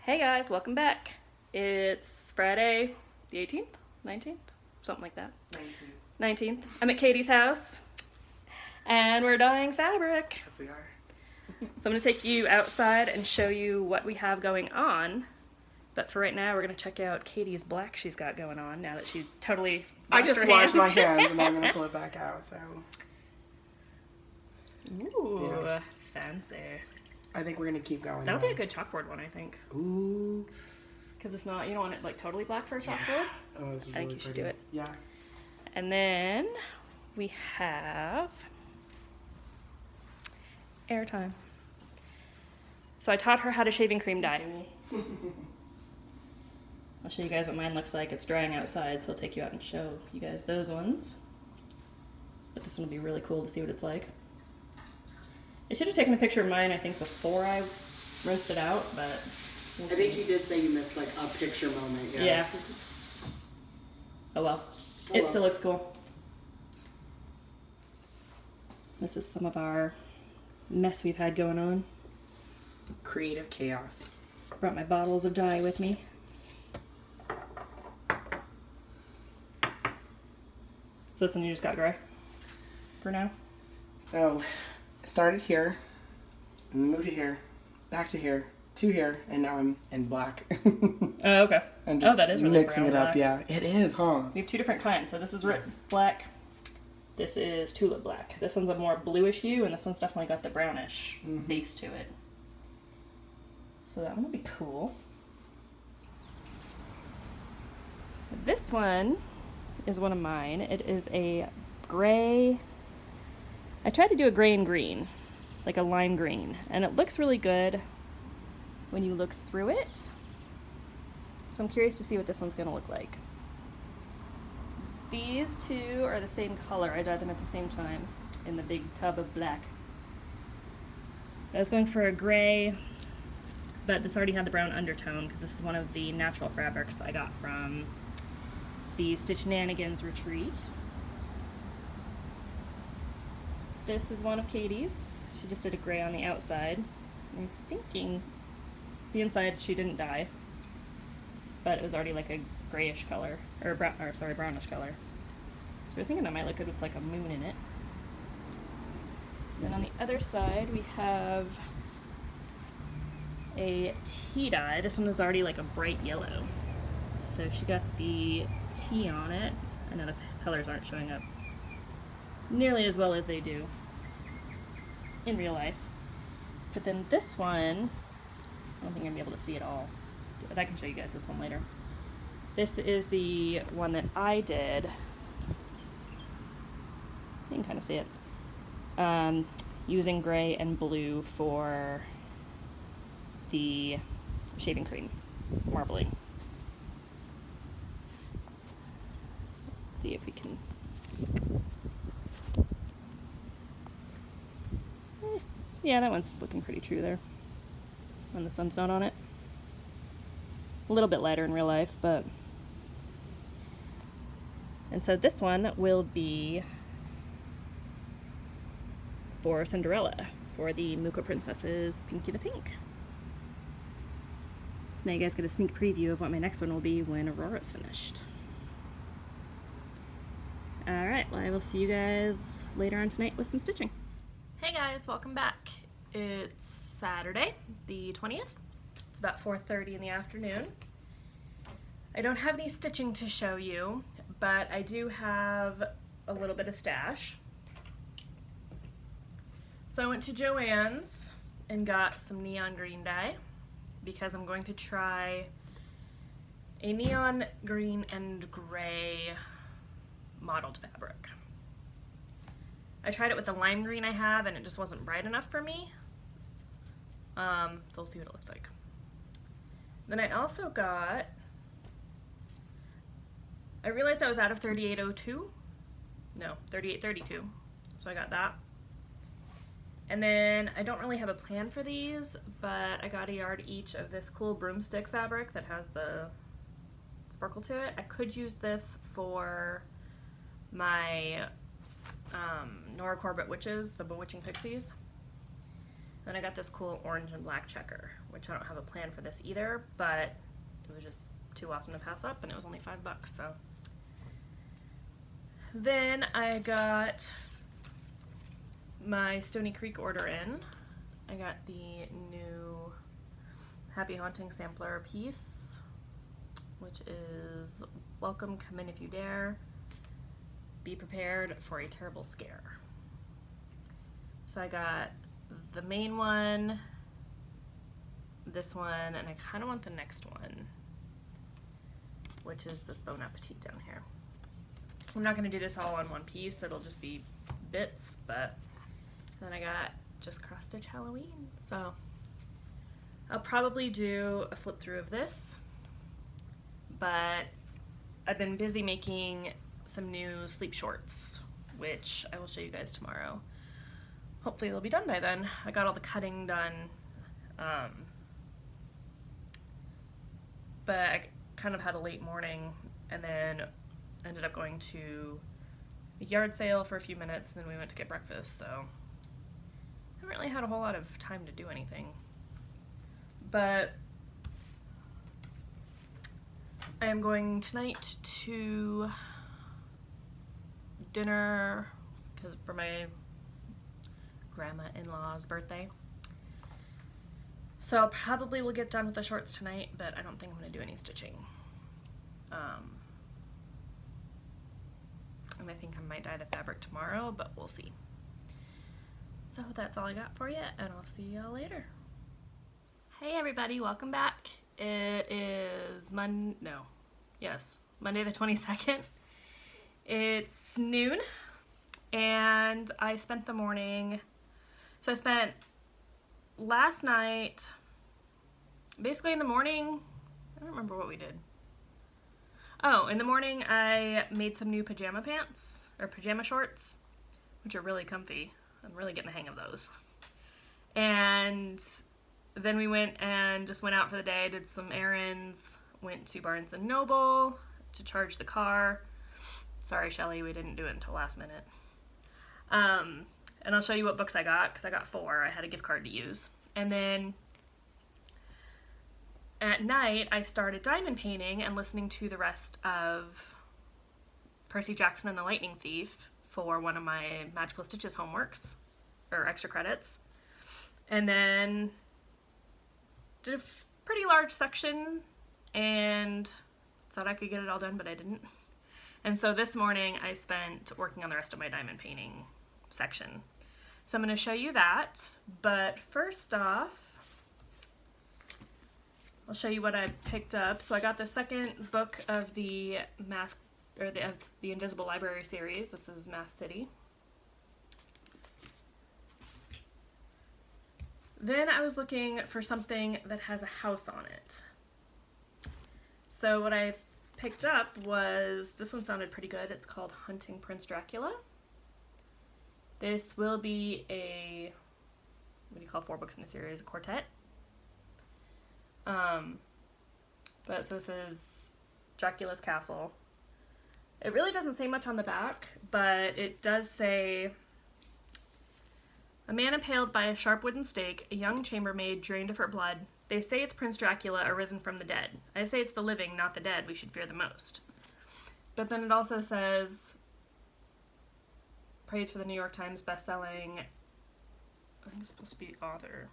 Hey guys, welcome back. It's Friday the 18th, 19th, something like that. 19th. I'm at Katie's house and we're dyeing fabric. Yes, we are. So I'm going to take you outside and show you what we have going on. But for right now, we're going to check out Katie's black she's got going on now that she totally I washed just her washed my hands. hands and I'm going to pull it back out, so. Ooh, Yeah. fancy. I think we're going to keep going. That would be a good chalkboard one, I think. Ooh. Because it's not, you don't want it like totally black for a chalkboard. Oh, this is I think really you should pretty. do it. Yeah. And then we have airtime. So I taught her how to shaving cream dye. I'll show you guys what mine looks like. It's drying outside, so I'll take you out and show you guys those ones. But this one will be really cool to see what it's like. I should have taken a picture of mine, I think, before I rinsed it out, but we'll I think see. you did say you missed like a picture moment. Yeah. Oh well. Oh It well. still looks cool. This is some of our mess we've had going on. Creative chaos. Brought my bottles of dye with me. So this one you just got gray for now? So, I started here, moved to here, back to here, and now I'm in black. Oh, okay. I'm just that is really mixing brown it up. black. Yeah, it is, huh? We have two different kinds. So this is root black. This is tulip black. This one's a more bluish hue, and this one's definitely got the brownish base to it. So that one will be cool. This one is one of mine. It is a gray. I tried to do a gray and green, like a lime green, and it looks really good when you look through it. So I'm curious to see what this one's going to look like. These two are the same color. I dyed them at the same time in the big tub of black. I was going for a gray, but this already had the brown undertone because this is one of the natural fabrics I got from the Stitchnanigans retreat. This is one of Katie's. She just did a gray on the outside. I'm thinking the inside she didn't dye, but it was already like a grayish color, or brownish color. So we're thinking that might look good with like a moon in it. Then on the other side we have a tea dye. This one was already like a bright yellow. So she got the tea on it. I know the colors aren't showing up nearly as well as they do in real life. But then this one, I don't think I'm gonna be able to see it all, but I can show you guys this one later. This is the one that I did. You can kind of see it. Using gray and blue for the shaving cream marbling. Let's see if we can. Yeah, that one's looking pretty true there when the sun's not on it. A little bit lighter in real life, but. And so this one will be for Cinderella, for the Mooka Princess's Pinky the Pink. So now you guys get a sneak preview of what my next one will be when Aurora's finished. Alright, well I will see you guys later on tonight with some stitching. Hey guys, welcome back. It's Saturday, the 20th. It's about 4:30 in the afternoon. I don't have any stitching to show you, but I do have a little bit of stash. So I went to Joann's and got some neon green dye because I'm going to try a neon green and gray mottled fabric. I tried it with the lime green I have and it just wasn't bright enough for me. So we'll see what it looks like. Then I also got, I realized I was out of 3802. No, 3832. So I got that. And then I don't really have a plan for these, but I got a yard each of this cool broomstick fabric that has the sparkle to it. I could use this for my Nora Corbett Witches, the Bewitching Pixies. Then I got this cool orange and black checker, which I don't have a plan for this either, but it was just too awesome to pass up, and it was only $5, so. Then I got my Stony Creek order in. I got the new Happy Haunting sampler piece, which is welcome, come in if you dare, be prepared for a terrible scare. So I got the main one, this one, and I kind of want the next one, which is this Bon Appetit down here. I'm not going to do this all on one piece, it'll just be bits, but then I got just cross stitch Halloween, so I'll probably do a flip through of this, but I've been busy making some new sleep shorts, which I will show you guys tomorrow. Hopefully they'll be done by then. I got all the cutting done, but I kind of had a late morning and then ended up going to a yard sale for a few minutes, and then we went to get breakfast, so I haven't really had a whole lot of time to do anything. But I am going tonight to dinner for my grandma-in-law's birthday. So probably will get done with the shorts tonight, but I don't think I'm going to do any stitching. And I think I might dye the fabric tomorrow, but we'll see. So that's all I got for you, and I'll see y'all later. Hey everybody, welcome back. It is Monday the 22nd. It's noon, and I spent the morning, so I spent last night, basically in the morning, I don't remember what we did. Oh, in the morning I made some new pajama pants, or pajama shorts, which are really comfy. I'm really getting the hang of those. And then we went out for the day, did some errands, went to Barnes & Noble to charge the car. Sorry, Shelly, we didn't do it until last minute. And I'll show you what books I got, because I got 4. I had a gift card to use. And then at night, I started diamond painting and listening to the rest of Percy Jackson and the Lightning Thief for one of my Magical Stitches homeworks, or extra credits. And then did a pretty large section and thought I could get it all done, but I didn't. And so this morning I spent working on the rest of my diamond painting section. So I'm going to show you that, but first off, I'll show you what I picked up. So I got the second book of the the Invisible Library series. This is Mask City. Then I was looking for something that has a house on it. So what I picked up was, this one sounded pretty good. It's called Hunting Prince Dracula. This will be a, what do you call 4 books in a series? A quartet. So this is Dracula's castle. It really doesn't say much on the back, but it does say, a man impaled by a sharp wooden stake, a young chambermaid drained of her blood. They say it's Prince Dracula arisen from the dead. I say it's the living, not the dead, we should fear the most. But then it also says, praise for the New York Times bestselling, I think it's supposed to be author,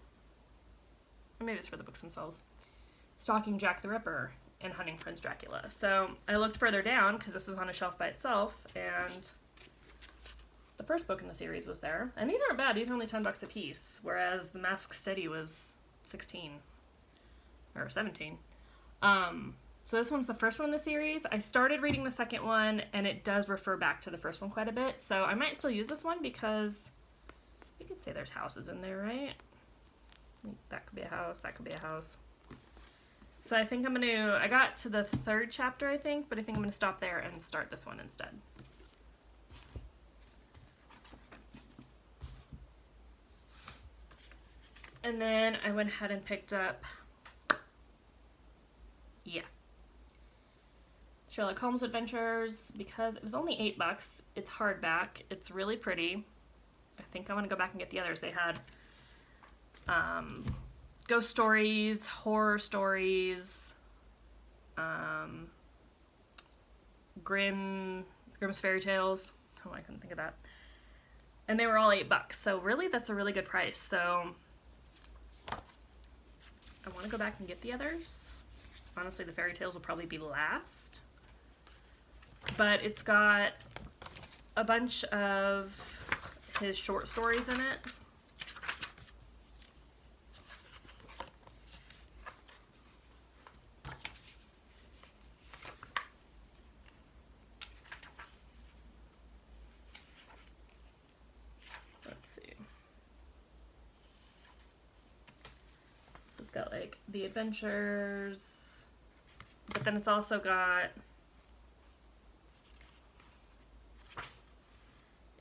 or maybe it's for the books themselves, Stalking Jack the Ripper and Hunting Prince Dracula. So I looked further down, because this was on a shelf by itself, and the first book in the series was there. And these aren't bad, these are only $10 a piece, whereas the Mask City was 16 or 17. So this one's the first one in the series. I started reading the second one, and it does refer back to the first one quite a bit, so I might still use this one because you could say there's houses in there, right? That could be a house, that could be a house. So I think I got to the 3rd chapter, I think, but I think I'm gonna stop there and start this one instead. And then I went ahead and picked up, Sherlock Holmes Adventures, because it was only $8. It's hardback. It's really pretty. I think I'm gonna go back and get the others. They had ghost stories, horror stories, Grimm's fairy tales. Oh, I couldn't think of that. And they were all $8, so really that's a really good price. So I want to go back and get the others. Honestly, the fairy tales will probably be last. But it's got a bunch of his short stories in it. Let's see. So it's got like the adventures, but then it's also got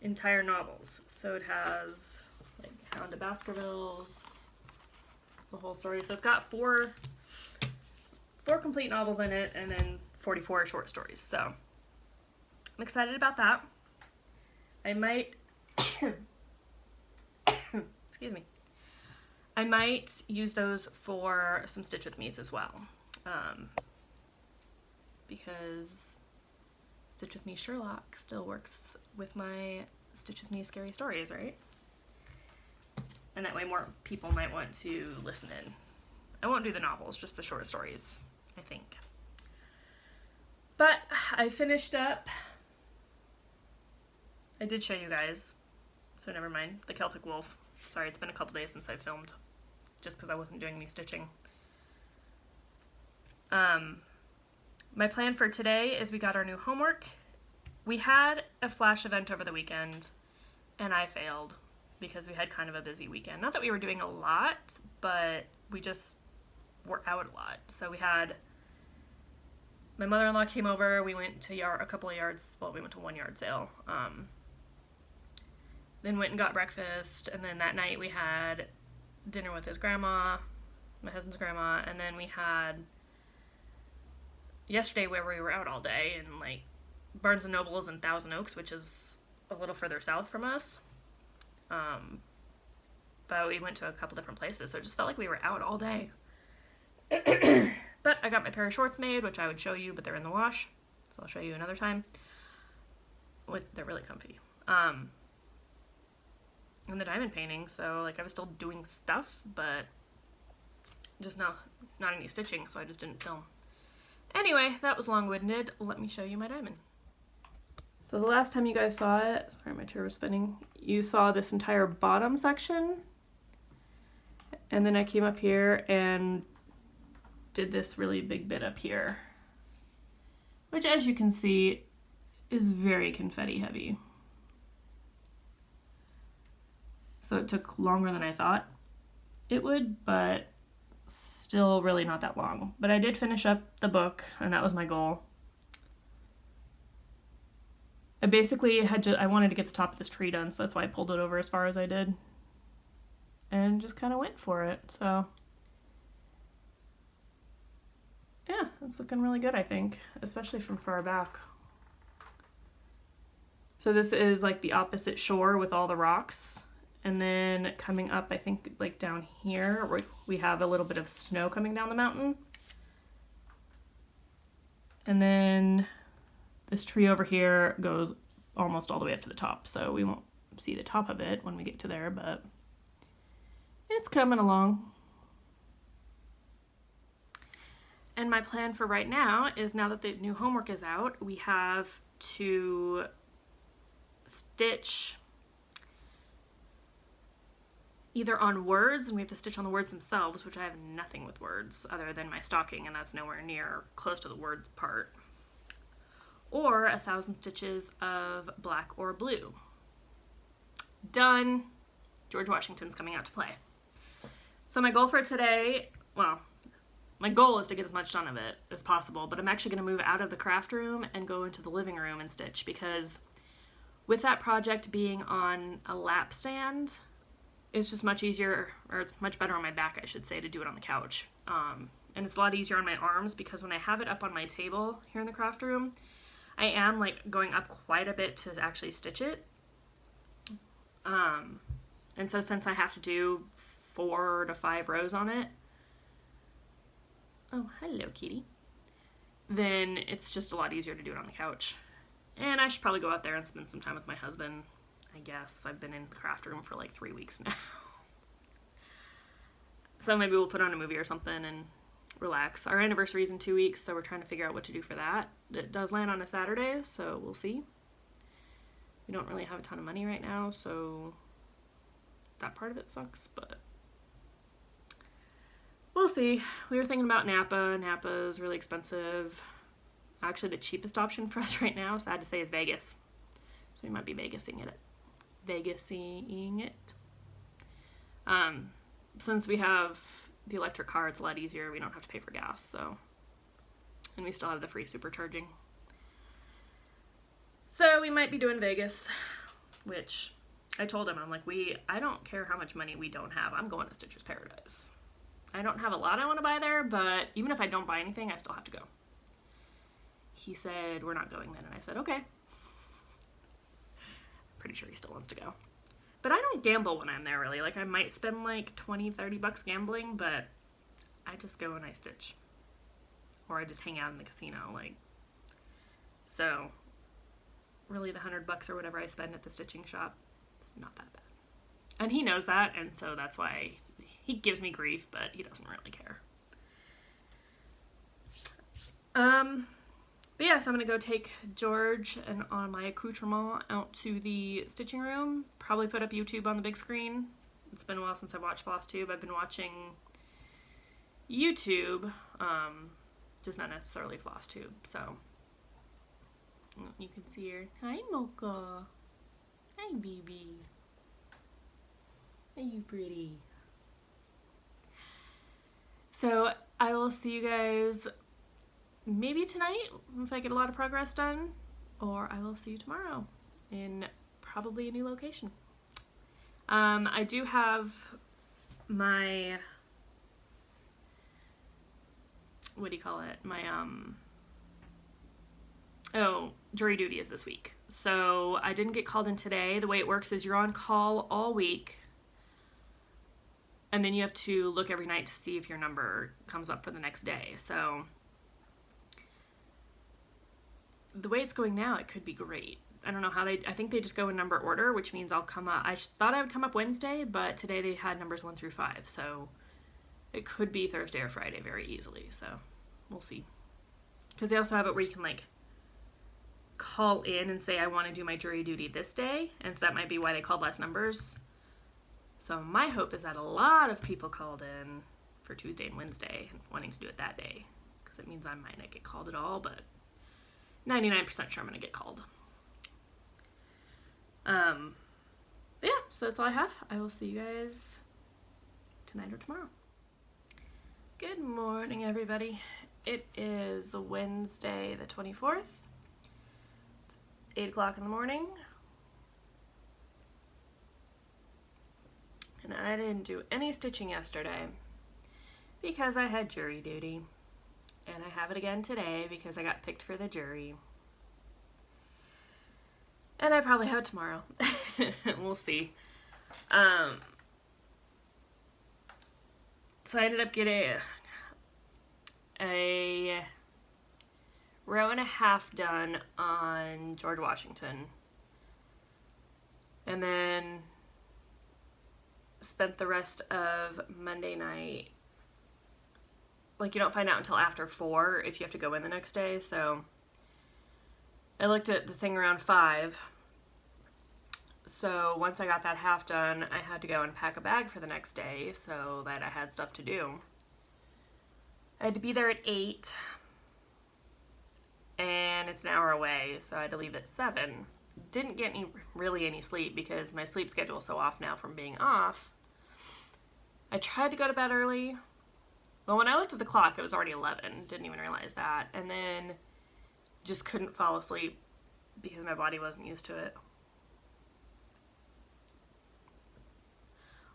entire novels. So it has like Hound of Baskervilles, the whole story. So it's got four complete novels in it, and then 44 short stories. So I'm excited about that. I might excuse me. I might use those for some Stitch With Me's as well. Because Stitch With Me Sherlock still works with my Stitch With Me scary stories, right? And that way more people might want to listen in. I won't do the novels, just the short stories, I think. But I finished up, I did show you guys, so never mind, the Celtic Wolf. Sorry, it's been a couple days since I filmed, just because I wasn't doing any stitching. My plan for today is we got our new homework. We had a flash event over the weekend, and I failed because we had kind of a busy weekend. Not that we were doing a lot, but we just were out a lot. So we had, my mother-in-law came over, we went to a couple of yards, well, we went to one yard sale. Then went and got breakfast, and then that night we had dinner with his grandma, my husband's grandma, and then we had yesterday where we were out all day, and like Barnes & Noble is in Thousand Oaks, which is a little further south from us. But we went to a couple different places, so it just felt like we were out all day. But I got my pair of shorts made, which I would show you, but they're in the wash, so I'll show you another time. They're really comfy. And the diamond painting, so like I was still doing stuff, but just not any stitching, so I just didn't film. Anyway, that was long-winded. Let me show you my diamond. So the last time you guys saw it, sorry my chair was spinning, you saw this entire bottom section, and then I came up here and did this really big bit up here, which as you can see is very confetti heavy. So it took longer than I thought it would, but still really not that long. But I did finish up the book, and that was my goal. I basically I wanted to get the top of this tree done, so that's why I pulled it over as far as I did. And just kind of went for it, so. Yeah, it's looking really good, I think, especially from far back. So this is like the opposite shore with all the rocks. And then coming up, I think like down here, where we have a little bit of snow coming down the mountain. And then this tree over here goes almost all the way up to the top, so we won't see the top of it when we get to there, but it's coming along. And my plan for right now is, now that the new homework is out, we have to stitch either on words, and we have to stitch on the words themselves, which I have nothing with words other than my stocking, and that's nowhere near close to the word part, or 1,000 stitches of black or blue. Done. George Washington's coming out to play. So my goal for today, well, my goal is to get as much done of it as possible, but I'm actually going to move out of the craft room and go into the living room and stitch, because with that project being on a lap stand, it's just much easier, or it's much better on my back, I should say, to do it on the couch. And it's a lot easier on my arms, because when I have it up on my table here in the craft room, I am like going up quite a bit to actually stitch it. And so since I have to do 4 to 5 rows on it. Oh, hello, kitty. Then it's just a lot easier to do it on the couch. And I should probably go out there and spend some time with my husband. I guess I've been in the craft room for like 3 weeks now. So maybe we'll put on a movie or something and relax. Our anniversary is in 2 weeks, so we're trying to figure out what to do for that. It does land on a Saturday, so we'll see. We don't really have a ton of money right now, so that part of it sucks, but we'll see. We were thinking about Napa. Napa is really expensive. Actually, the cheapest option for us right now, sad to say, is Vegas. So we might be Vegasing it. Since we have the electric car, it's a lot easier. We don't have to pay for gas, so. And we still have the free supercharging. So we might be doing Vegas, which I told him, I'm like, I don't care how much money we don't have. I'm going to Stitcher's Paradise. I don't have a lot I want to buy there, but even if I don't buy anything, I still have to go. He said, we're not going then. And I said, okay. Pretty sure he still wants to go. But I don't gamble when I'm there, really. Like, I might spend like 20, $30 gambling, but I just go and I stitch. Or I just hang out in the casino, like. So, really the $100 or whatever I spend at the stitching shop, it's not that bad. And he knows that, and so that's why he gives me grief, but he doesn't really care. But yeah, so I'm going to go take George and on my accoutrement out to the stitching room. Probably put up YouTube on the big screen. It's been a while since I've watched Floss Tube. I've been watching YouTube, just not necessarily Floss Tube, so you can see her. Hi, Mocha. Hi, baby. Are you pretty? So I will see you guys maybe tonight if I get a lot of progress done, or I will see you tomorrow in probably a new location. I do have my, what do you call it? My, jury duty is this week. So I didn't get called in today. The way it works is you're on call all week, and then you have to look every night to see if your number comes up for the next day. So the way it's going now, it could be great. I don't know how I think they just go in number order, which means I'll come up. I thought I would come up Wednesday, but today they had numbers 1 through 5. So it could be Thursday or Friday very easily. So we'll see. Because they also have it where you can like call in and say, I want to do my jury duty this day. And so that might be why they called less numbers. So my hope is that a lot of people called in for Tuesday and Wednesday and wanting to do it that day. Because it means I might not get called at all, but 99% sure I'm going to get called. Yeah, so that's all I have. I will see you guys tonight or tomorrow. Good morning, everybody. It is Wednesday the 24th. It's 8 o'clock in the morning. And I didn't do any stitching yesterday because I had jury duty. And I have it again today because I got picked for the jury. And I probably have it tomorrow. We'll see. So I ended up getting a row and a half done on George Washington. And then spent the rest of Monday night. Like, you don't find out until after 4 if you have to go in the next day, so I looked at the thing around 5. So once I got that half done, I had to go and pack a bag for the next day so that I had stuff to do. I had to be there at 8, and it's an hour away, so I had to leave at 7. Didn't get really any sleep because my sleep schedule is so off now from being off. I tried to go to bed early. Well, when I looked at the clock, it was already 11. Didn't even realize that. And then just couldn't fall asleep because my body wasn't used to it.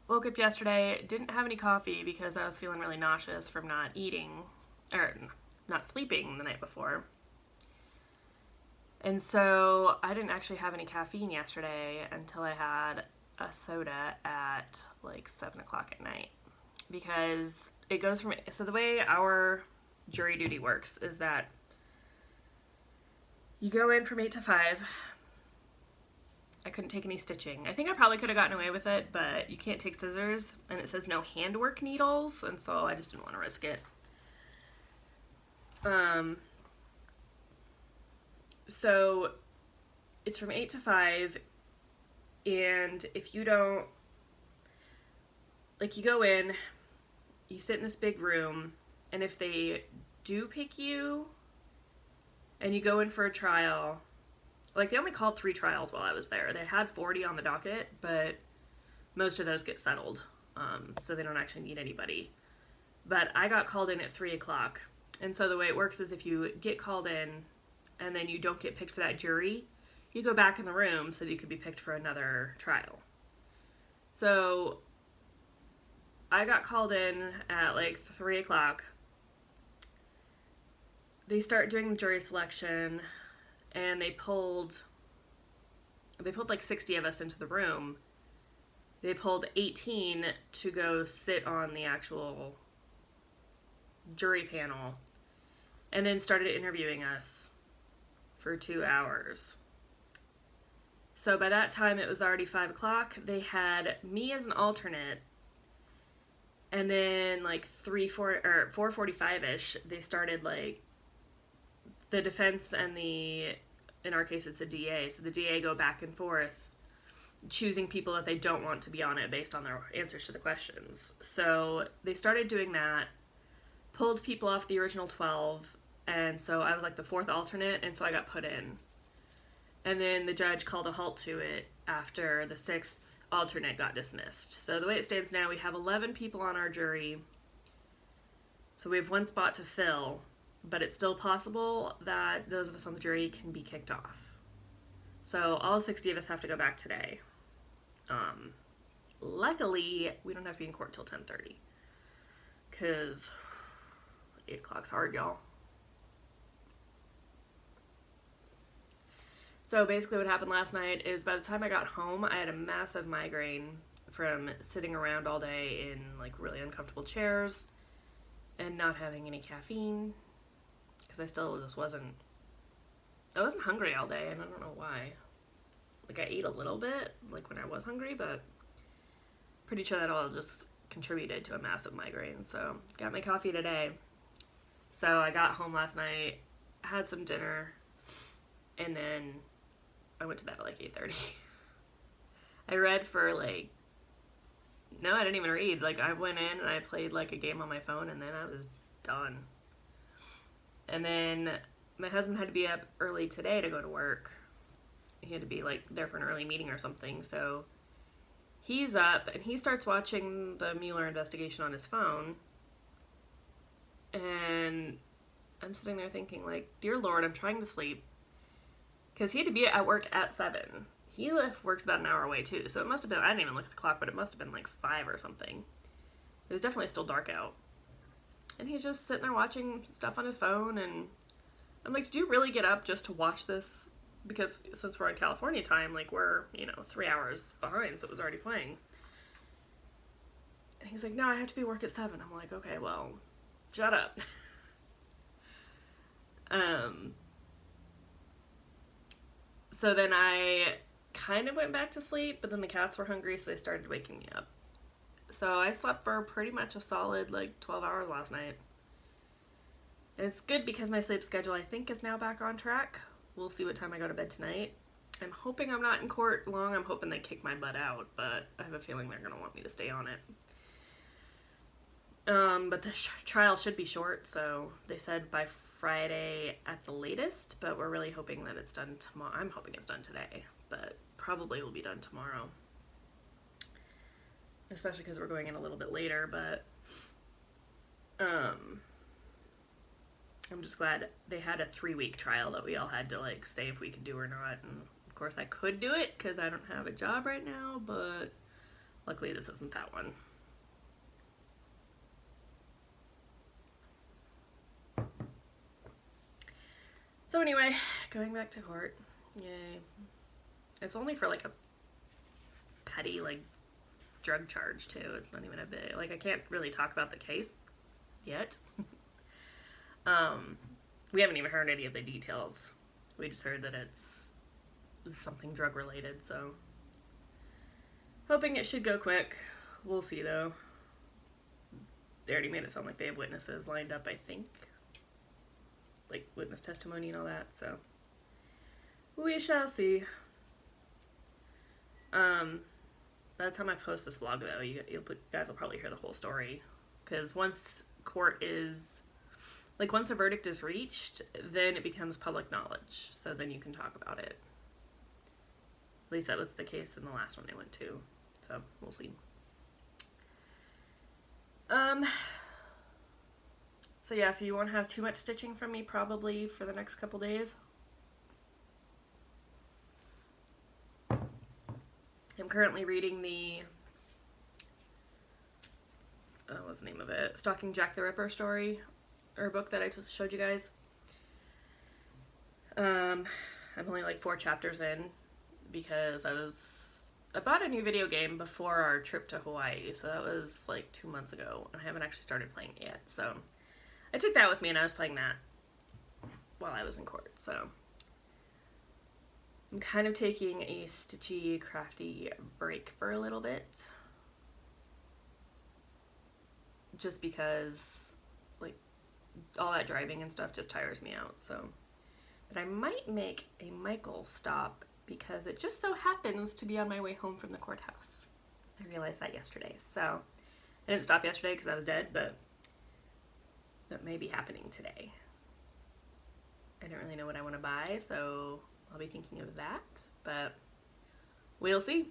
Woke up yesterday, didn't have any coffee because I was feeling really nauseous from not eating, or not sleeping the night before. And so I didn't actually have any caffeine yesterday until I had a soda at like 7 o'clock at night, because it goes from, so the way our jury duty works is that you go in from 8 to 5. I couldn't take any stitching. I think I probably could have gotten away with it, but you can't take scissors, and it says no handwork needles, and so I just didn't want to risk it. So it's from 8 to 5, and if you don't, like, you go in, you sit in this big room, and if they do pick you and you go in for a trial, like, they only called 3 trials while I was there. They had 40 on the docket, but most of those get settled, so they don't actually need anybody. But I got called in at 3 o'clock, and so the way it works is if you get called in and then you don't get picked for that jury, you go back in the room so that you could be picked for another trial. So I got called in at like 3 o'clock. They start doing the jury selection, and they pulled like 60 of us into the room. They pulled 18 to go sit on the actual jury panel, and then started interviewing us for 2 hours. So by that time it was already 5 o'clock. They had me as an alternate, and then like 4:45ish, they started, like, the defense and in our case it's a DA, so the DA go back and forth choosing people that they don't want to be on it based on their answers to the questions. So they started doing that, pulled people off the original 12, and so I was like the 4th alternate, and so I got put in. And then the judge called a halt to it after the 6th alternate got dismissed. So the way it stands now, we have 11 people on our jury, so we have 1 spot to fill, but it's still possible that those of us on the jury can be kicked off. So all 60 of us have to go back today. Luckily, we don't have to be in court till 10:30, because 8 o'clock's hard, y'all. So basically what happened last night is by the time I got home, I had a massive migraine from sitting around all day in, like, really uncomfortable chairs and not having any caffeine, because I still just wasn't hungry all day, and I don't know why. Like, I ate a little bit, like, when I was hungry, but pretty sure that all just contributed to a massive migraine. So got my coffee today. So I got home last night, had some dinner, and then I went to bed at like 8:30. I read for like, no, I didn't even read. Like, I went in and I played like a game on my phone, and then I was done. And then my husband had to be up early today to go to work. He had to be like there for an early meeting or something. So he's up and he starts watching the Mueller investigation on his phone. And I'm sitting there thinking, like, dear Lord, I'm trying to sleep. Because he had to be at work at 7. He works about an hour away too. So it must have been, I didn't even look at the clock, but it must have been like 5 or something. It was definitely still dark out. And he's just sitting there watching stuff on his phone, and I'm like, did you really get up just to watch this? Because since we're in California time, like, we're, 3 hours behind, so it was already playing. And he's like, no, I have to be at work at 7. I'm like, okay, well, shut up. So then I kind of went back to sleep, but then the cats were hungry, so they started waking me up. So I slept for pretty much a solid, like, 12 hours last night. And it's good because my sleep schedule, I think, is now back on track. We'll see what time I go to bed tonight. I'm hoping I'm not in court long. I'm hoping they kick my butt out, but I have a feeling they're going to want me to stay on it. But the trial should be short, so they said by Friday at the latest, but we're really hoping that it's done tomorrow. I'm hoping it's done today, but probably will be done tomorrow. Especially because we're going in a little bit later, but I'm just glad they had a 3-week trial that we all had to, like, say if we could do or not. And of course I could do it because I don't have a job right now, but luckily this isn't that one. So anyway, going back to court. Yay. It's only for like petty, like, drug charge, too. It's not even a big, like, I can't really talk about the case yet. We haven't even heard any of the details. We just heard that it's something drug-related, so hoping it should go quick. We'll see, though. They already made it sound like they have witnesses lined up, I think. Like, witness testimony and all that, so we shall see. By the time I post this vlog, though, you guys will probably hear the whole story. Because once court is, like, once a verdict is reached, then it becomes public knowledge. So then you can talk about it. At least that was the case in the last one they went to. So, we'll see. So yeah, so you won't have too much stitching from me probably for the next couple days. I'm currently reading the, what's the name of it? Stalking Jack the Ripper story, or book that I showed you guys. I'm only like 4 chapters in because I bought a new video game before our trip to Hawaii, so that was like 2 months ago, and I haven't actually started playing it yet, so I took that with me and I was playing that while I was in court, so I'm kind of taking a stitchy, crafty break for a little bit, just because, like, all that driving and stuff just tires me out, so, but I might make a Michael stop because it just so happens to be on my way home from the courthouse. I realized that yesterday, so I didn't stop yesterday because I was dead, but that may be happening today. I don't really know what I want to buy, so I'll be thinking of that, but we'll see.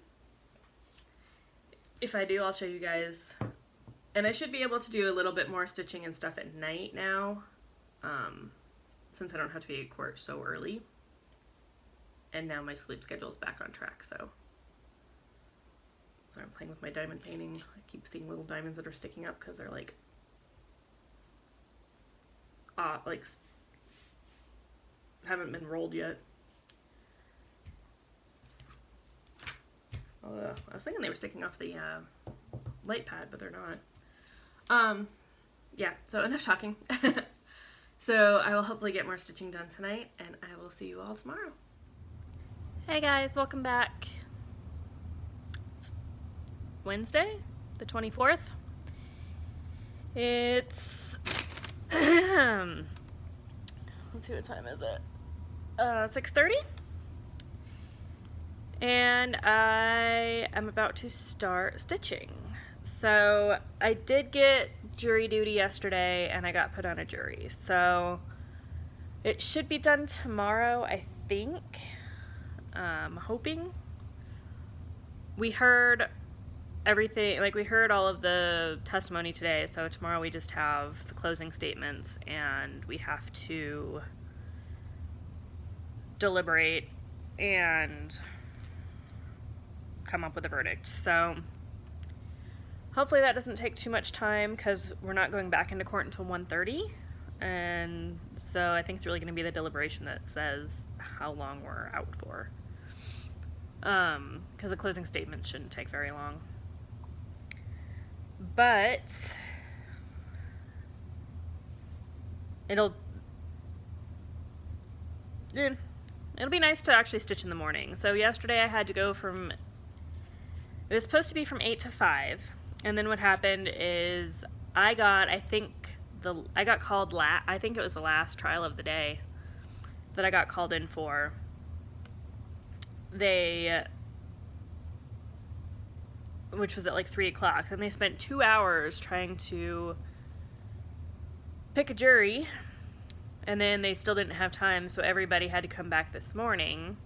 If I do, I'll show you guys. And I should be able to do a little bit more stitching and stuff at night now, since I don't have to be at court so early. And now my sleep schedule is back on track, so I'm playing with my diamond painting. I keep seeing little diamonds that are sticking up because they're like haven't been rolled yet. I was thinking they were sticking off the light pad, but they're not. Yeah, so enough talking. So I will hopefully get more stitching done tonight, and I will see you all tomorrow. Hey guys, welcome back. Wednesday, the 24th. It's let's see, what time is it? 6:30. And I am about to start stitching. So I did get jury duty yesterday and I got put on a jury. So it should be done tomorrow, I think. Hoping. We heard everything, like we heard all of the testimony today, so tomorrow we just have the closing statements and we have to deliberate and come up with a verdict. So hopefully that doesn't take too much time because we're not going back into court until 1:30, and so I think it's really going to be the deliberation that says how long we're out for, because the closing statement shouldn't take very long. But it'll be nice to actually stitch in the morning. So yesterday I had to go from, it was supposed to be from 8 to 5, and then what happened is I got called I think it was the last trial of the day that I got called in for. Which was at like 3 o'clock, and they spent 2 hours trying to pick a jury, and then they still didn't have time, so everybody had to come back this morning.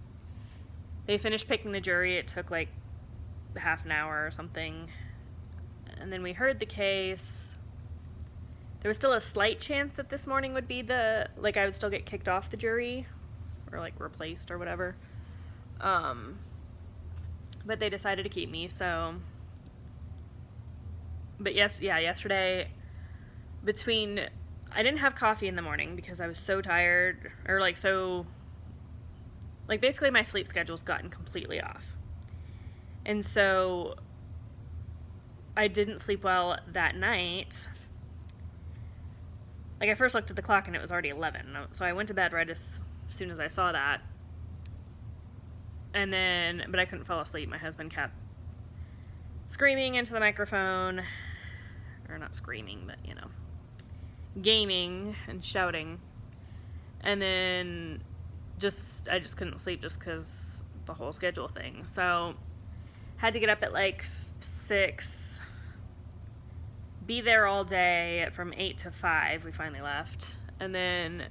They finished picking the jury. It took like half an hour or something, and then we heard the case. There was still a slight chance that this morning would be I would still get kicked off the jury or like replaced or whatever, but they decided to keep me. So but yesterday, I didn't have coffee in the morning because I was so tired, or basically my sleep schedule's gotten completely off. And so I didn't sleep well that night. Like, I first looked at the clock and it was already 11. So I went to bed right as soon as I saw that. But I couldn't fall asleep. My husband kept screaming into the microphone. Or not screaming, but, gaming and shouting. And then I just couldn't sleep just because the whole schedule thing. So had to get up at like 6, be there all day from 8 to 5. We finally left. And then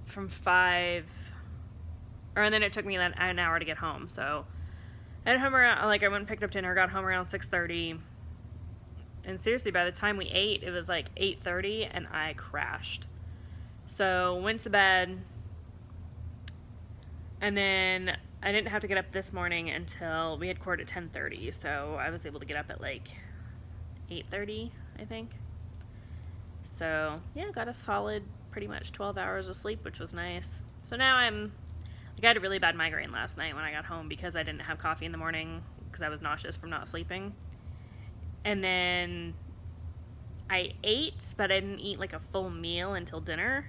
from 5, and then it took me an hour to get home. So I went home around, I went and picked up dinner, got home around 6:30. And seriously, by the time we ate, it was like 8:30 and I crashed. So went to bed, and then I didn't have to get up this morning until we had court at 10:30. So I was able to get up at like 8:30, I think. So yeah, got a solid pretty much 12 hours of sleep, which was nice. So now I had a really bad migraine last night when I got home because I didn't have coffee in the morning because I was nauseous from not sleeping. And then I ate, but I didn't eat like a full meal until dinner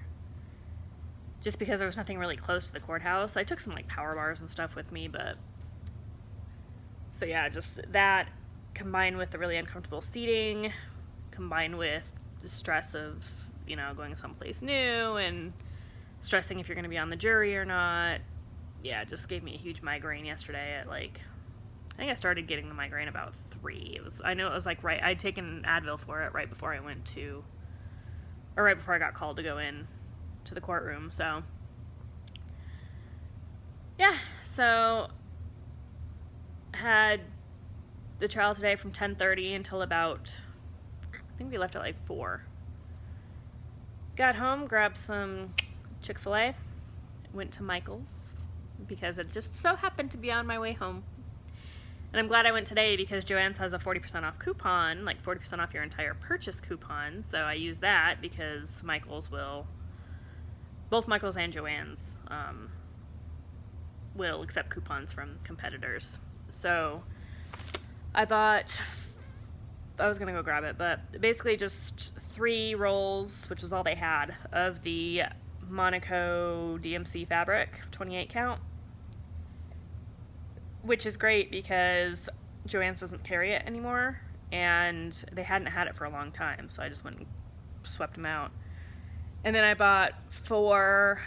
just because there was nothing really close to the courthouse. I took some like power bars and stuff with me, but so yeah, just that combined with the really uncomfortable seating, combined with the stress of, going someplace new and stressing if you're going to be on the jury or not. Yeah, it just gave me a huge migraine yesterday at I think I started getting the migraine about 3. I know it was like right, I'd taken Advil for it right before I got called to go in to the courtroom. So yeah, so had the trial today from 10:30 until about, I think we left at like 4. Got home, grabbed some Chick-fil-A, went to Michael's because it just so happened to be on my way home. And I'm glad I went today because Joann's has a 40% off coupon, like 40% off your entire purchase coupon. So I use that because both Michael's and Joann's will accept coupons from competitors. So I was going to go grab it, but basically just 3 rolls, which was all they had, of the Monaco DMC fabric, 28 count. Which is great because Joann's doesn't carry it anymore, and they hadn't had it for a long time, so I just went and swept them out. And then I bought 4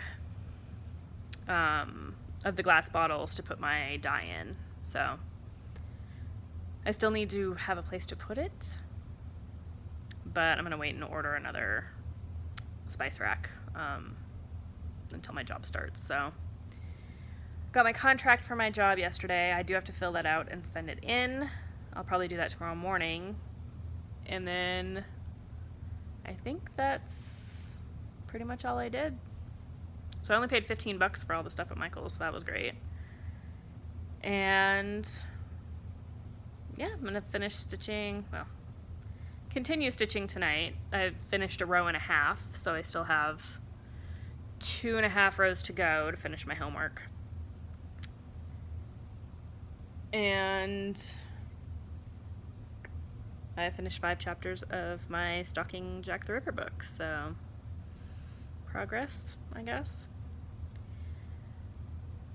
of the glass bottles to put my dye in. So I still need to have a place to put it, but I'm going to wait and order another spice rack until my job starts. So got my contract for my job yesterday. I do have to fill that out and send it in. I'll probably do that tomorrow morning. And then I think that's pretty much all I did. So I only paid $15 for all the stuff at Michael's, so that was great. And yeah, I'm going to continue stitching tonight. I've finished a row and a half, so I still have 2.5 rows to go to finish my homework. And I finished 5 chapters of my Stalking Jack the Ripper book, so progress, I guess.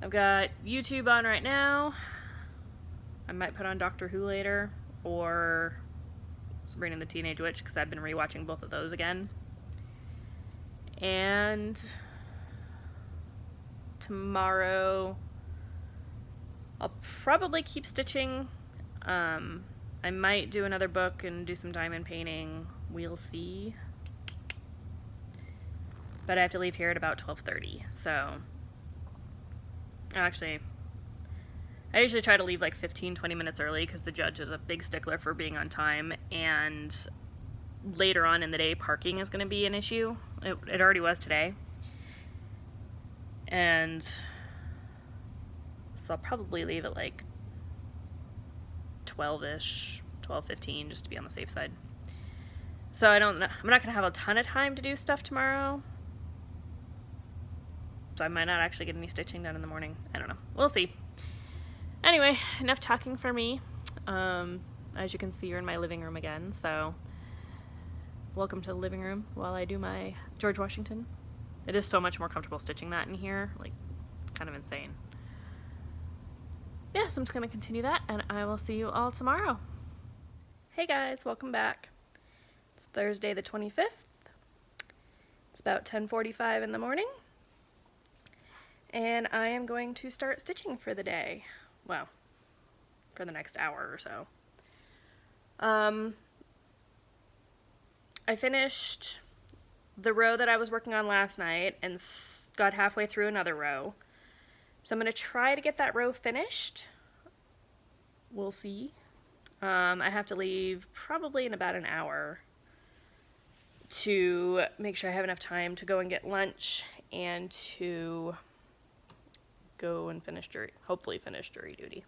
I've got YouTube on right now. I might put on Doctor Who later, or Sabrina the Teenage Witch, because I've been rewatching both of those again. And tomorrow I'll probably keep stitching. I might do another book and do some diamond painting. We'll see. But I have to leave here at about 12:30. So, actually, I usually try to leave like 15-20 minutes early because the judge is a big stickler for being on time. And later on in the day, parking is going to be an issue. It already was today. And so I'll probably leave at like 12-ish, 12:15, just to be on the safe side. So I'm not going to have a ton of time to do stuff tomorrow. So I might not actually get any stitching done in the morning. I don't know. We'll see. Anyway, enough talking for me. As you can see, you're in my living room again, so welcome to the living room while I do my George Washington. It is so much more comfortable stitching that in here. Like, it's kind of insane. Yeah, so I'm just going to continue that, and I will see you all tomorrow. Hey guys, welcome back. It's Thursday the 25th. It's about 10:45 in the morning, and I am going to start stitching for the day. Well, for the next hour or so. I finished the row that I was working on last night and got halfway through another row. So I'm going to try to get that row finished. We'll see. I have to leave probably in about an hour to make sure I have enough time to go and get lunch and to go and hopefully finish jury duty.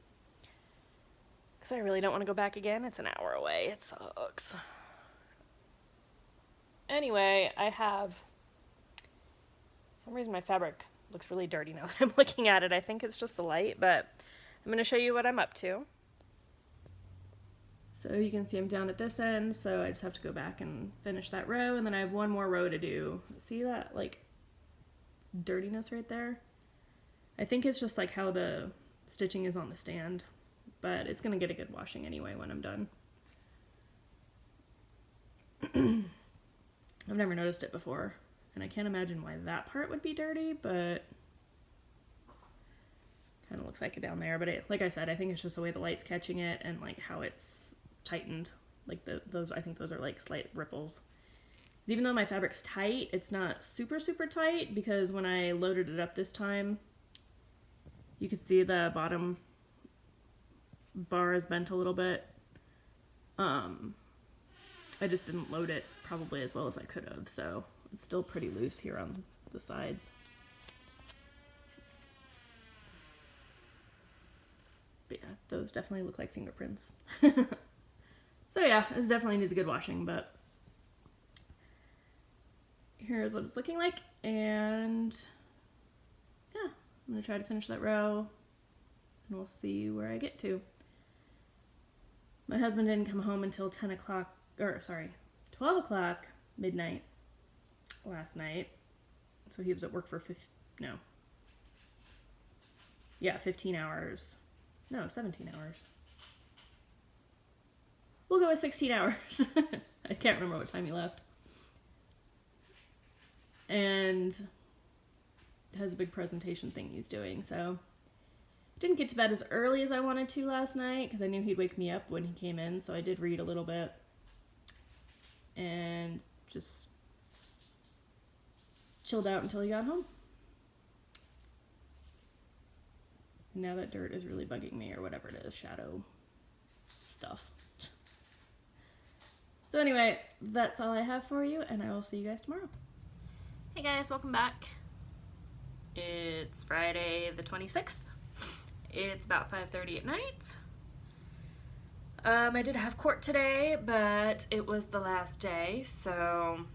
Because I really don't want to go back again. It's an hour away. It sucks. Anyway, for some reason my fabric looks really dirty now that I'm looking at it. I think it's just the light, but I'm going to show you what I'm up to. So you can see I'm down at this end, so I just have to go back and finish that row, and then I have one more row to do. See that, like, dirtiness right there? I think it's just like how the stitching is on the stand, but it's going to get a good washing anyway when I'm done. I've never noticed it before, and I can't imagine why that part would be dirty, but kind of looks like it down there. But like I said, I think it's just the way the light's catching it and like how it's tightened. Like I think those are like slight ripples. Even though my fabric's tight, it's not super tight, because when I loaded it up this time, you could see the bottom bar is bent a little bit. I just didn't load it probably as well as I could have, so it's still pretty loose here on the sides. But yeah, those definitely look like fingerprints. So yeah, this definitely needs a good washing, but here's what it's looking like, and yeah, I'm gonna try to finish that row, and we'll see where I get to. My husband didn't come home until 12 o'clock midnight last night. So he was at work for 15 hours. No, 17 hours. We'll go with 16 hours. I can't remember what time he left. And has a big presentation thing he's doing, so didn't get to bed as early as I wanted to last night because I knew he'd wake me up when he came in, so I did read a little bit and just chilled out until he got home. Now that dirt is really bugging me, or whatever it is, shadow stuff. So anyway, that's all I have for you, and I will see you guys tomorrow. Hey guys, welcome back. It's Friday the 26th. It's about 5:30 at night. I did have court today, but it was the last day, so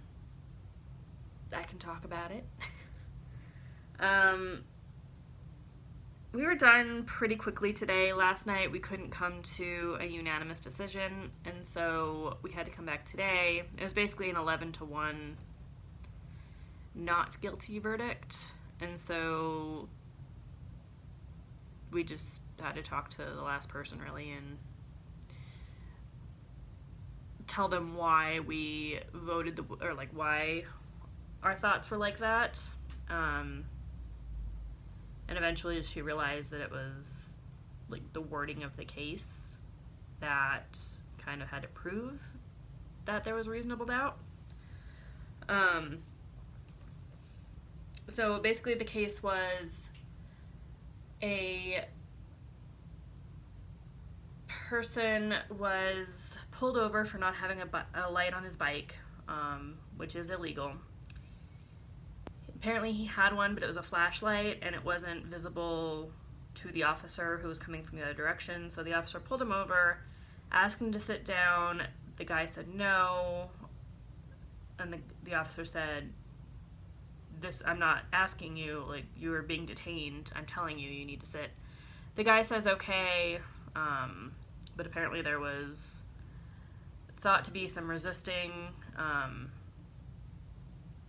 I can talk about it. We were done pretty quickly today. Last night we couldn't come to a unanimous decision, and so we had to come back today. It was basically an 11-1 not guilty verdict, and so we just had to talk to the last person really and tell them why we voted why our thoughts were like that. And eventually she realized that it was like the wording of the case that kind of had to prove that there was reasonable doubt. So basically the case was a person was pulled over for not having a light on his bike, which is illegal. Apparently he had one, but it was a flashlight and it wasn't visible to the officer who was coming from the other direction. So the officer pulled him over, asked him to sit down. The guy said no, and the officer said, I'm not asking you, like, you are being detained. I'm telling you, you need to sit. The guy says okay, but apparently there was thought to be some resisting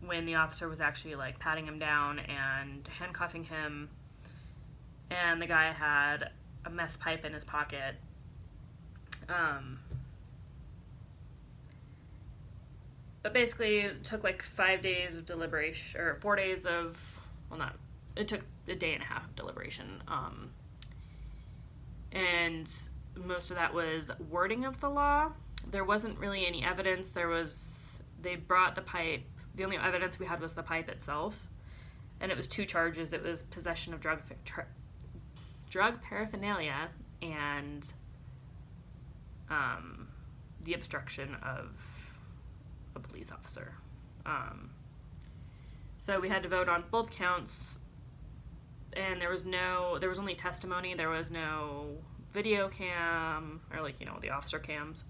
when the officer was actually like patting him down and handcuffing him, and the guy had a meth pipe in his pocket. But basically it took like 5 days of deliberation, or 4 days of, well, not, it took a day and a half of deliberation. And most of that was wording of the law. There wasn't really any evidence. They brought the pipe. The only evidence we had was the pipe itself. And it was 2 charges. It was possession of drug paraphernalia and the obstruction of a police officer. So we had to vote on both counts, and there was only testimony. There was no video cam or like, the officer cams,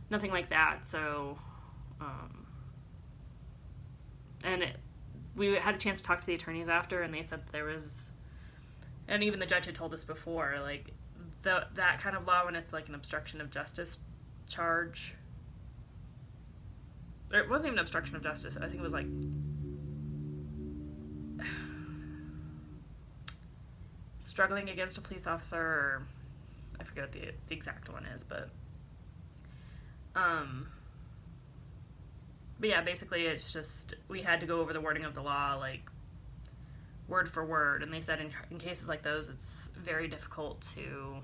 nothing like that. So we had a chance to talk to the attorneys after, and they said that there was, and even the judge had told us before, like that kind of law, when it's like an obstruction of justice charge, it wasn't even obstruction of justice. I think it was like struggling against a police officer, or I forget what the exact one is, but yeah, basically it's just, we had to go over the wording of the law, like word for word, and they said in cases like those, it's very difficult to,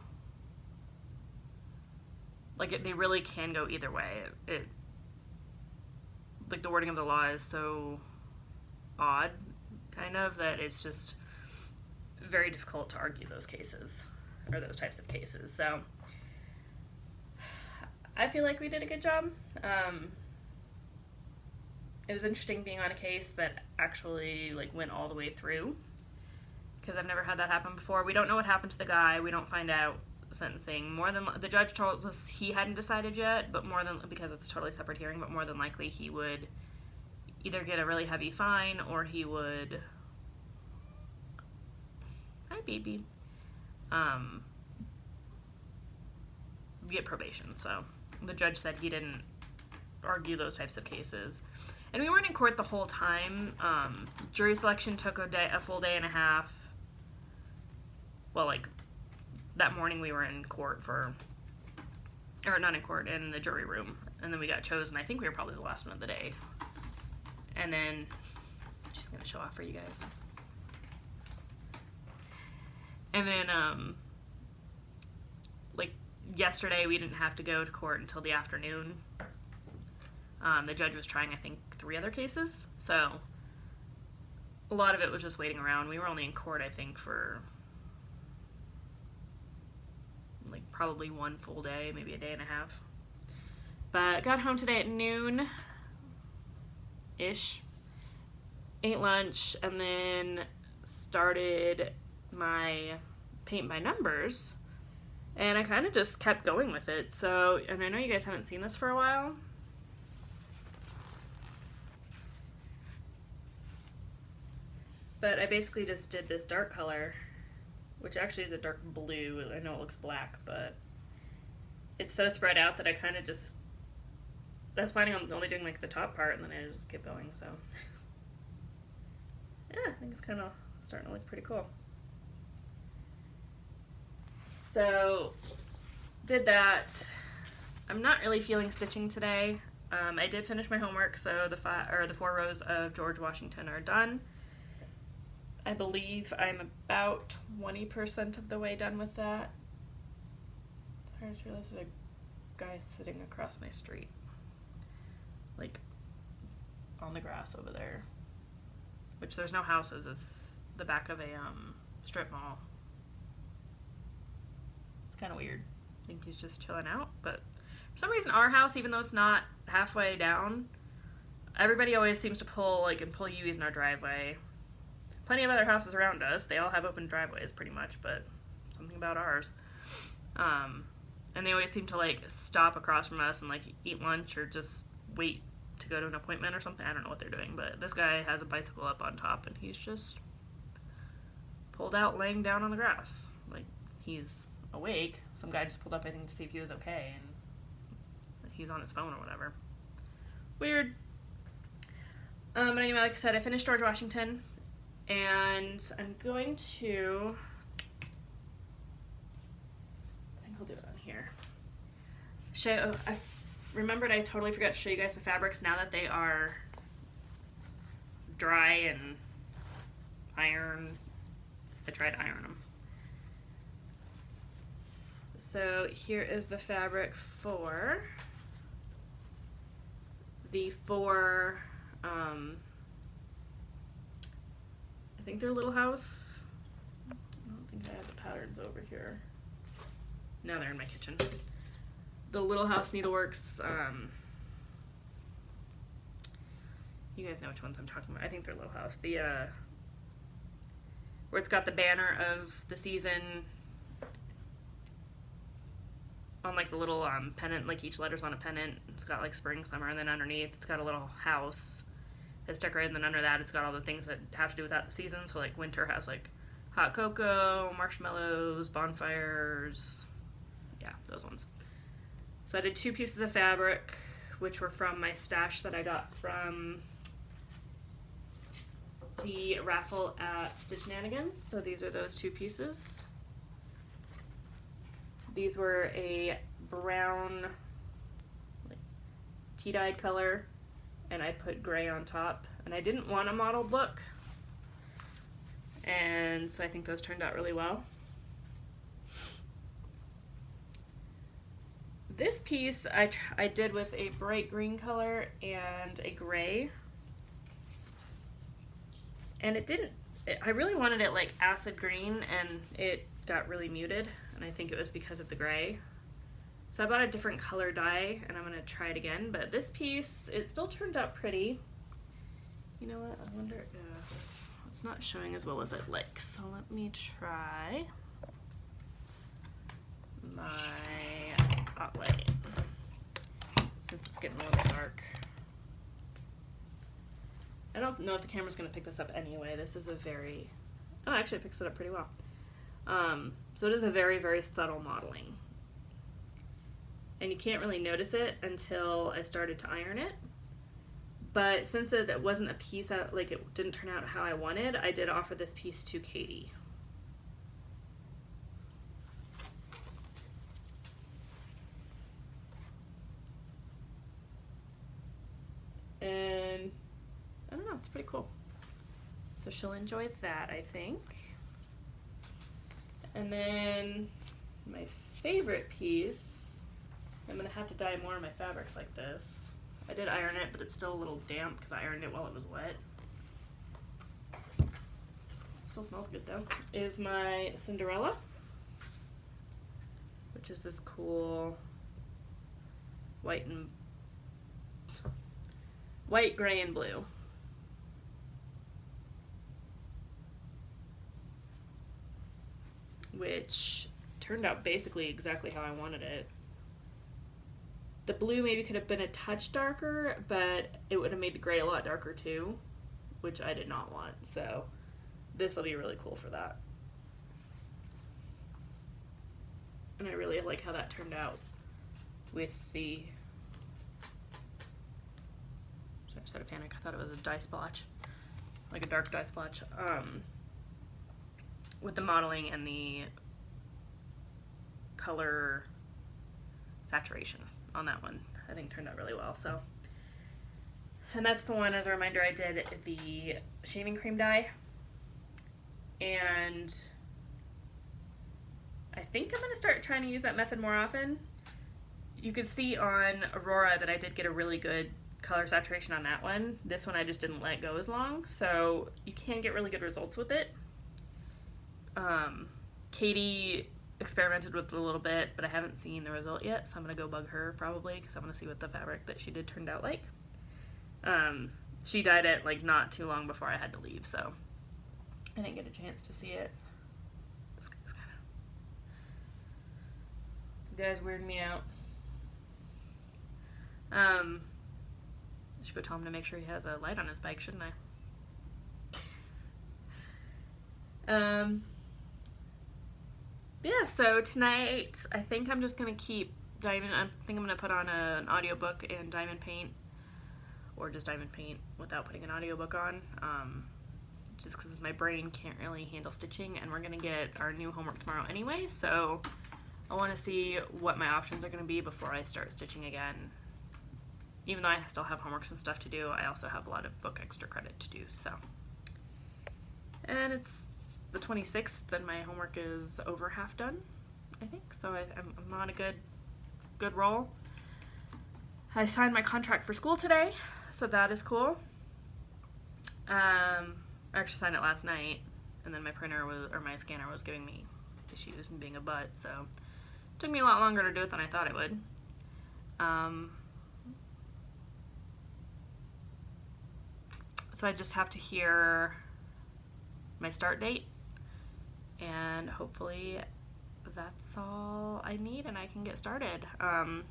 like, they really can go either way. Like, the wording of the law is so odd, kind of, that it's just very difficult to argue those cases, or those types of cases. So I feel like we did a good job. It was interesting being on a case that actually like went all the way through, because I've never had that happen before. We don't know what happened to the guy. We don't find out sentencing. More than the judge told us, he hadn't decided yet, but because it's a totally separate hearing, but more than likely he would either get a really heavy fine, or he would, hi baby, get probation. So the judge said he didn't argue those types of cases. And we weren't in court the whole time. Jury selection took a full day and a half. Well, like, that morning we were in court in the jury room. And then we got chosen. I think we were probably the last one of the day. And then, she's going to show off for you guys. And then, like, yesterday we didn't have to go to court until the afternoon. The judge was trying, I think, 3 other cases. So, a lot of it was just waiting around. We were only in court, I think, for like probably 1 full day, maybe a day and a half. But got home today at noon-ish, ate lunch, and then started my paint by numbers. And I kind of just kept going with it. So, and I know you guys haven't seen this for a while. But I basically just did this dark color, which actually is a dark blue. I know it looks black, but it's so spread out that I kind of just, I was planning on only doing like the top part, and then I just kept going, so. Yeah, I think it's kind of starting to look pretty cool. So, did that. I'm not really feeling stitching today. I did finish my homework, so the 4 rows of George Washington are done. I believe I'm about 20% of the way done with that. Sorry, I just realized there's a guy sitting across my street. Like, on the grass over there. Which, there's no houses, it's the back of a strip mall. It's kind of weird. I think he's just chilling out, but for some reason our house, even though it's not halfway down, everybody always seems to pull U's in our driveway. Plenty of other houses around us, they all have open driveways pretty much, but something about ours. And they always seem to like stop across from us and like eat lunch or just wait to go to an appointment or something. I don't know what they're doing, but this guy has a bicycle up on top and he's just pulled out laying down on the grass. Like, he's awake. Some guy just pulled up, I think, to see if he was okay, and he's on his phone or whatever. Weird. But anyway, like I said, I finished George Washington, and I'm going to, I think I'll do it on here. I remembered I totally forgot to show you guys the fabrics now that they are dry and iron. I tried to iron them. So here is the fabric for the four, I think they're Little House. I don't think I have the patterns over here. No, they're in my kitchen. The Little House Needleworks, you guys know which ones I'm talking about. I think they're Little House. The, where it's got the banner of the season on like the little pennant, like each letter's on a pennant. It's got like spring, summer, and then underneath it's got a little house that's decorated, and then under that it's got all the things that have to do with that season. So like winter has like hot cocoa, marshmallows, bonfires, yeah, those ones. So I did 2 pieces of fabric, which were from my stash that I got from the raffle at Stitch Shenanigans. So these are those 2 pieces. These were a brown, like, tea-dyed color, and I put gray on top. And I didn't want a mottled look, and so I think those turned out really well. This piece I did with a bright green color and a gray, and I really wanted it like acid green, and it got really muted, and I think it was because of the gray. So I bought a different color dye, and I'm going to try it again, but this piece, it still turned out pretty. You know what, I wonder if it's not showing as well as I'd like, so let me try my hot light, since it's getting a little dark. I don't know if the camera's going to pick this up anyway. This is a very, oh, actually it picks it up pretty well. So it is a very, very subtle modeling. And you can't really notice it until I started to iron it. But since it wasn't a piece, like it didn't turn out how I wanted, I did offer this piece to Katie. And I don't know, it's pretty cool. So she'll enjoy that, I think. And then my favorite piece, I'm gonna have to dye more of my fabrics like this. I did iron it, but it's still a little damp because I ironed it while it was wet. It still smells good though. Is my Cinderella, which is this cool white, gray, and blue. Which turned out basically exactly how I wanted it. The blue maybe could have been a touch darker, but it would have made the gray a lot darker too, which I did not want. So this will be really cool for that. And I really like how that turned out with the, sorry, I just had a panic. I thought it was a dye splotch, like a dark dye splotch. With the modeling and the color saturation on that one, I think turned out really well. So, and that's the one, as a reminder, I did the shaving cream dye, and I think I'm going to start trying to use that method more often. You could see on Aurora that I did get a really good color saturation on that one. This one I just didn't let go as long, so you can get really good results with it. Katie experimented with it a little bit, but I haven't seen the result yet, so I'm gonna go bug her probably because I want to see what the fabric that she did turned out like. She dyed it like not too long before I had to leave, so I didn't get a chance to see it. This guy's weirding me out. I should go tell him to make sure he has a light on his bike, shouldn't I? Yeah, so tonight I think I'm just gonna keep diamond. I think I'm gonna put on an audiobook and diamond paint, or just diamond paint without putting an audiobook on. Just because my brain can't really handle stitching, and we're gonna get our new homework tomorrow anyway, so I want to see what my options are gonna be before I start stitching again. Even though I still have homeworks and stuff to do, I also have a lot of book extra credit to do, so. And it's the 26th, and my homework is over half done, I think, so I'm on a good roll. I signed my contract for school today, so that is cool. I actually signed it last night, and then my scanner was giving me issues and being a butt, so it took me a lot longer to do it than I thought it would. So I just have to hear my start date, and hopefully that's all I need and I can get started. I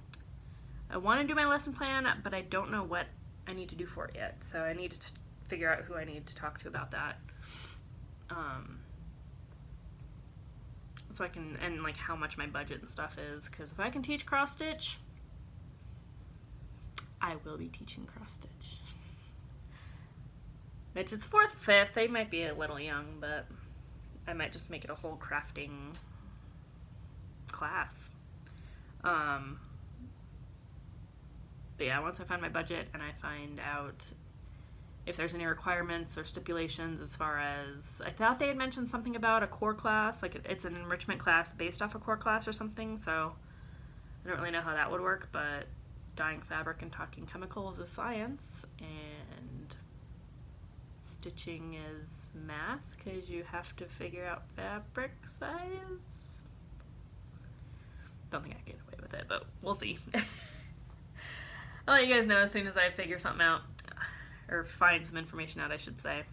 want to do my lesson plan, but I don't know what I need to do for it yet, so I need to figure out who I need to talk to about that. So I can, and like how much my budget and stuff is, because if I can teach cross stitch, I will be teaching cross stitch. Which is 4th, 5th, they might be a little young, but I might just make it a whole crafting class. But yeah, once I find my budget and I find out if there's any requirements or stipulations as far as, I thought they had mentioned something about a core class, like it's an enrichment class based off a core class or something, so I don't really know how that would work, but dyeing fabric and talking chemicals is science, and stitching is math, because you have to figure out fabric size. Don't think I can get away with it, but we'll see. I'll let you guys know as soon as I figure something out, or find some information out, I should say.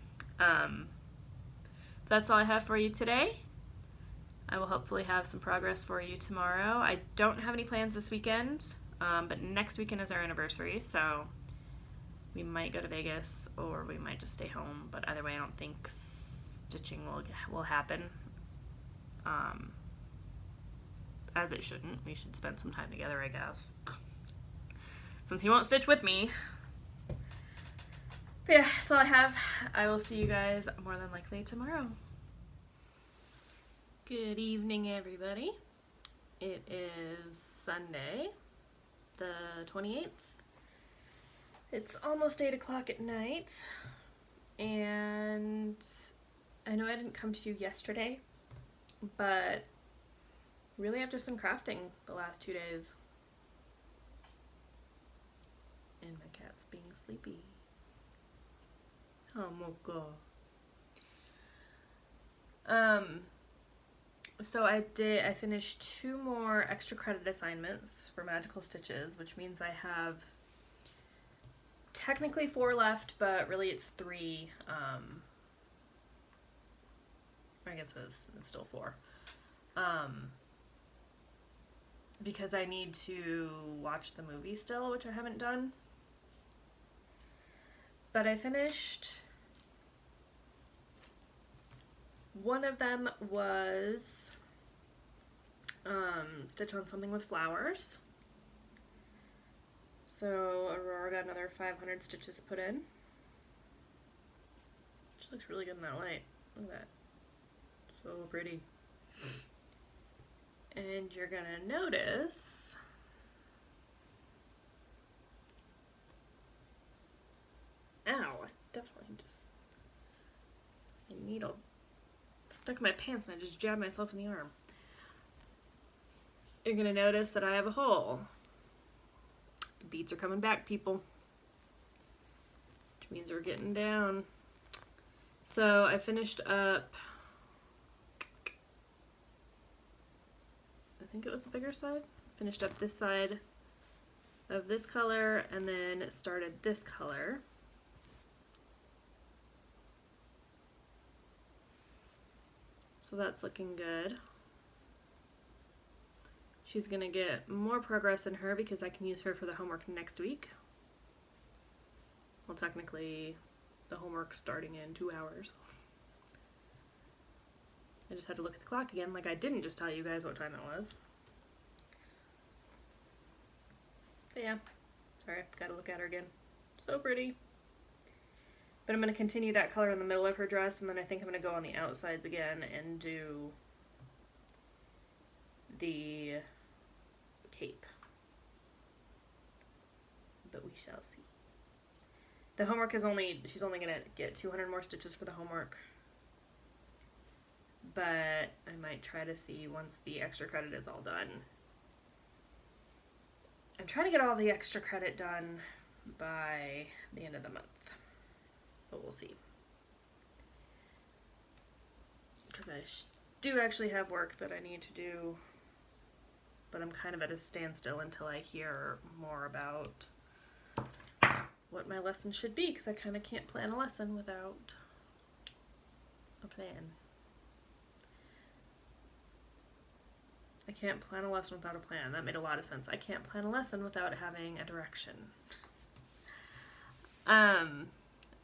That's all I have for you today. I will hopefully have some progress for you tomorrow. I don't have any plans this weekend, but next weekend is our anniversary, so we might go to Vegas or we might just stay home, but either way I don't think stitching will happen. As it shouldn't. We should spend some time together, I guess. Since he won't stitch with me. But yeah, that's all I have. I will see you guys more than likely tomorrow. Good evening, everybody. It is Sunday, the 28th. It's almost 8 o'clock at night, and I know I didn't come to you yesterday, but really I've just been crafting the last 2 days. And my cat's being sleepy. Oh, Moko. So I finished 2 more extra credit assignments for magical stitches, which means I have technically 4 left, but really it's 3. I guess it's still 4. Because I need to watch the movie still, which I haven't done. But I finished. One of them was Stitch on Something with Flowers. So Aurora got another 500 stitches put in. She looks really good in that light. Look at that. So pretty. And you're gonna notice ow, I definitely just a needle stuck in my pants and I just jabbed myself in the arm. You're gonna notice that I have a hole. The beads are coming back, people. Which means we're getting down. So I finished up, I think it was the bigger side. Finished up this side of this color and then started this color. So that's looking good. She's gonna get more progress than her because I can use her for the homework next week. Well, technically the homework's starting in 2 hours. I just had to look at the clock again, like I didn't just tell you guys what time it was. But yeah, sorry, gotta look at her again. So pretty. But I'm going to continue that color in the middle of her dress, and then I think I'm going to go on the outsides again and do the cape. But we shall see. The homework is she's only going to get 200 more stitches for the homework. But I might try to see once the extra credit is all done. I'm trying to get all the extra credit done by the end of the month. But we'll see. Because I do actually have work that I need to do. But I'm kind of at a standstill until I hear more about what my lesson should be, because I kind of can't plan a lesson without a plan. I can't plan a lesson without a plan. That made a lot of sense. I can't plan a lesson without having a direction.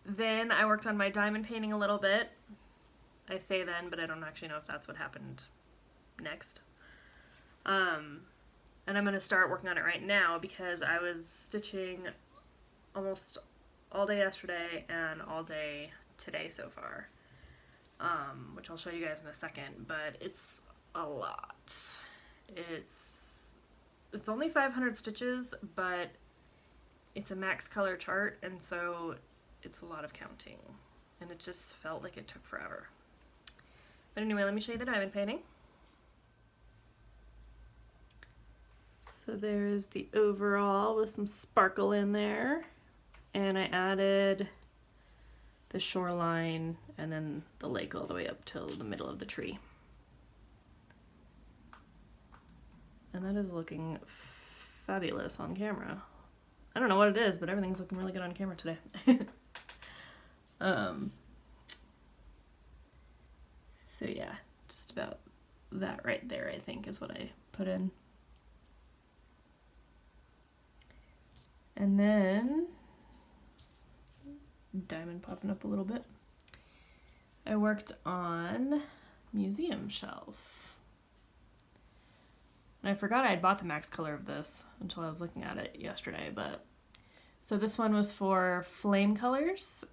Then I worked on my diamond painting a little bit. I say then, but I don't actually know if that's what happened next. And I'm going to start working on it right now because I was stitching almost all day yesterday and all day today so far. Which I'll show you guys in a second, but it's a lot. It's only 500 stitches, but it's a max color chart, and so it's a lot of counting, and it just felt like it took forever. But anyway, let me show you the diamond painting. So there's the overall with some sparkle in there, and I added the shoreline and then the lake all the way up till the middle of the tree. And that is looking fabulous on camera. I don't know what it is, but everything's looking really good on camera today. So yeah, just about that right there, I think, is what I put in. And then, diamond popping up a little bit. I worked on museum shelf. And I forgot I had bought the max color of this until I was looking at it yesterday, but so this one was for flame colors,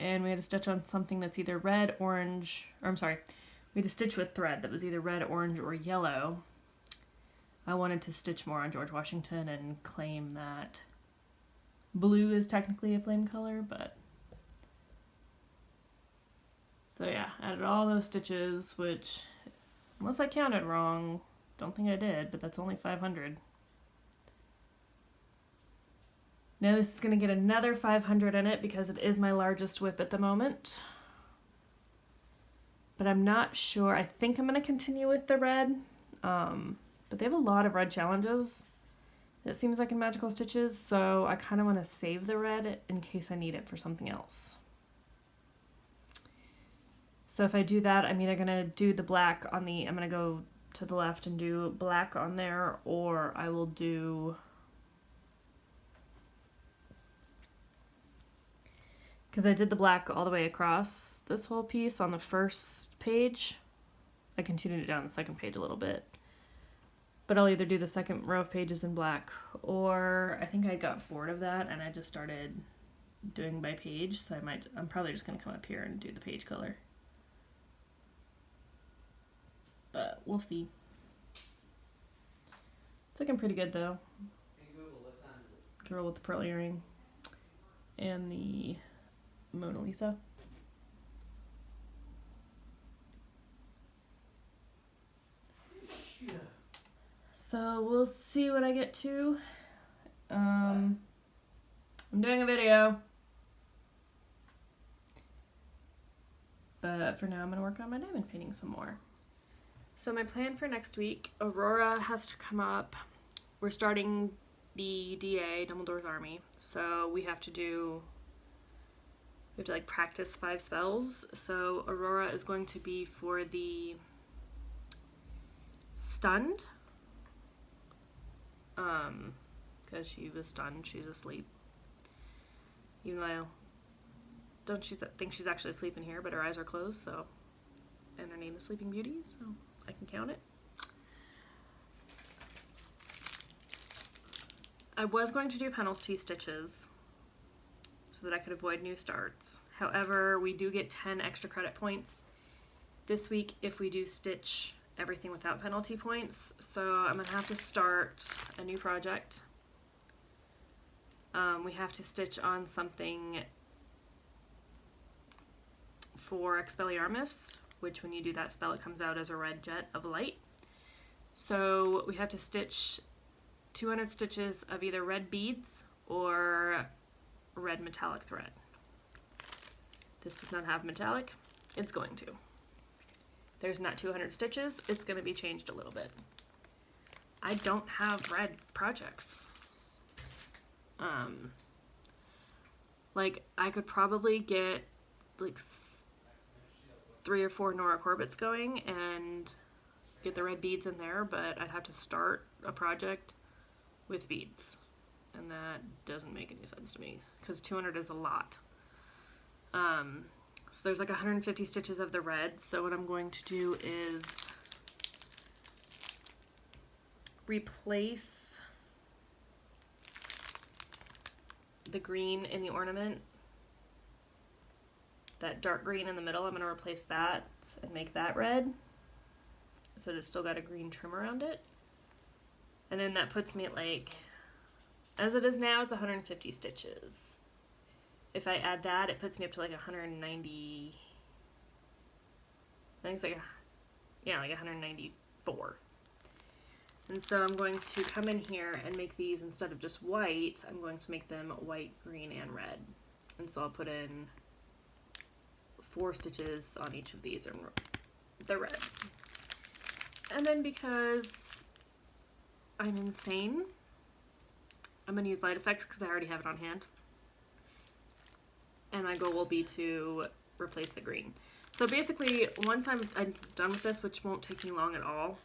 and we had to stitch on something that's either red, orange, or I'm sorry, we had to stitch with thread that was either red, orange, or yellow. I wanted to stitch more on George Washington and claim that blue is technically a flame color, but so yeah, added all those stitches, which, unless I counted wrong, don't think I did, but that's only 500. Now this is going to get another 500 in it because it is my largest whip at the moment. But I'm not sure. I think I'm going to continue with the red. But they have a lot of red challenges, it seems like, in Magical Stitches, so I kind of want to save the red in case I need it for something else. So if I do that, I'm either going to do the black on the, I'm going to go to the left and do black on there, or I will do, because I did the black all the way across this whole piece on the first page. I continued it down the second page a little bit. But I'll either do the second row of pages in black, or I think I got bored of that and I just started doing by page, so I'm probably just going to come up here and do the page color. But we'll see. It's looking pretty good though. Girl with the pearl earring and the Mona Lisa. So we'll see what I get to. I'm doing a video. But for now I'm going to work on my diamond painting some more. So my plan for next week, Aurora has to come up. We're starting the DA, Dumbledore's Army, so we have to like practice 5 spells. So Aurora is going to be for the stunned, because she was stunned, she's asleep. Even though I don't think she's actually asleep in here, but her eyes are closed, so and her name is Sleeping Beauty, so I can count it. I was going to do penalty stitches so that I could avoid new starts. However, we do get 10 extra credit points this week if we do stitch everything without penalty points. So I'm gonna have to start a new project. We have to stitch on something for Expelliarmus, which when you do that spell, it comes out as a red jet of light. So we have to stitch 200 stitches of either red beads or red metallic thread. This does not have metallic. It's going to. There's not 200 stitches. It's going to be changed a little bit. I don't have red projects. Like, I could probably get like 3 or 4 Nora Corbetts going and get the red beads in there, but I'd have to start a project with beads, and that doesn't make any sense to me because 200 is a lot. So there's like 150 stitches of the red, so what I'm going to do is replace the green in the ornament, that dark green in the middle. I'm going to replace that and make that red, so it's still got a green trim around it. And then that puts me at, like, as it is now, it's 150 stitches. If I add that, it puts me up to like 190, I think it's like, like 194. And so I'm going to come in here and make these, instead of just white, I'm going to make them white, green, and red. And so I'll put in 4 stitches on each of these, and they're red. And then because I'm insane, I'm going to use light effects because I already have it on hand. And my goal will be to replace the green. So basically, once I'm done with this, which won't take me long at all,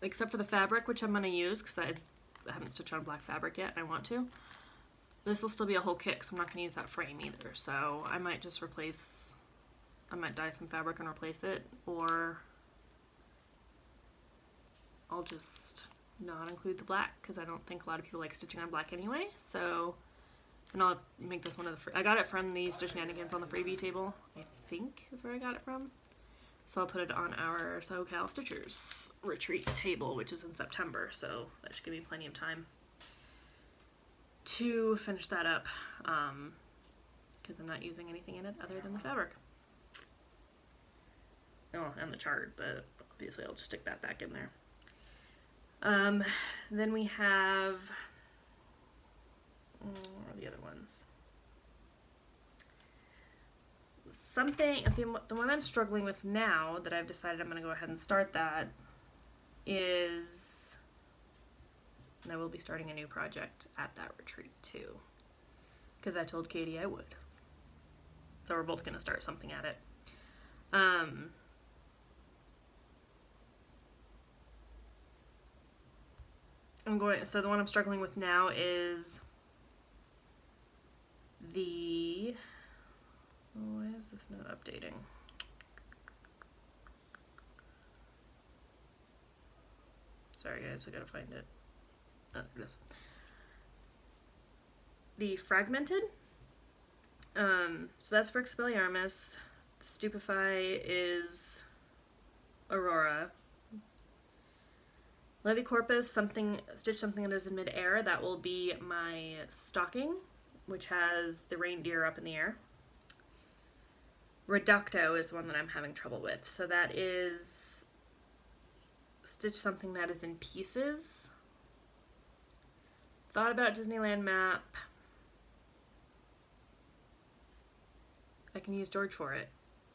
except for the fabric, which I'm going to use because I haven't stitched on black fabric yet, and I want to. This will still be a whole kit, so I'm not going to use that frame either. So I might just I might dye some fabric and replace it, or I'll just not include the black because I don't think a lot of people like stitching on black anyway. So, and I'll make this one of the I got it from the Stitch Shenanigans on the freebie table, I think is where I got it from. So I'll put it on our SoCal Stitchers retreat table, which is in September, so that should give me plenty of time to finish that up, because I'm not using anything in it other than the fabric. Oh, and the chart, but obviously I'll just stick that back in there. Then we have, what are the other ones? The one I'm struggling with now that I've decided I'm going to go ahead and start that is, and I will be starting a new project at that retreat too, because I told Katie I would. So we're both going to start something at it. So the one I'm struggling with now is why is this not updating? Sorry guys, I gotta find it. Oh, there it is. The Fragmented. So that's for Expelliarmus. Stupefy is Aurora. Levicorpus, stitch something that is in mid-air. That will be my stocking, which has the reindeer up in the air. Reducto is the one that I'm having trouble with. So that is stitch something that is in pieces. Thought about Disneyland map. I can use George for it,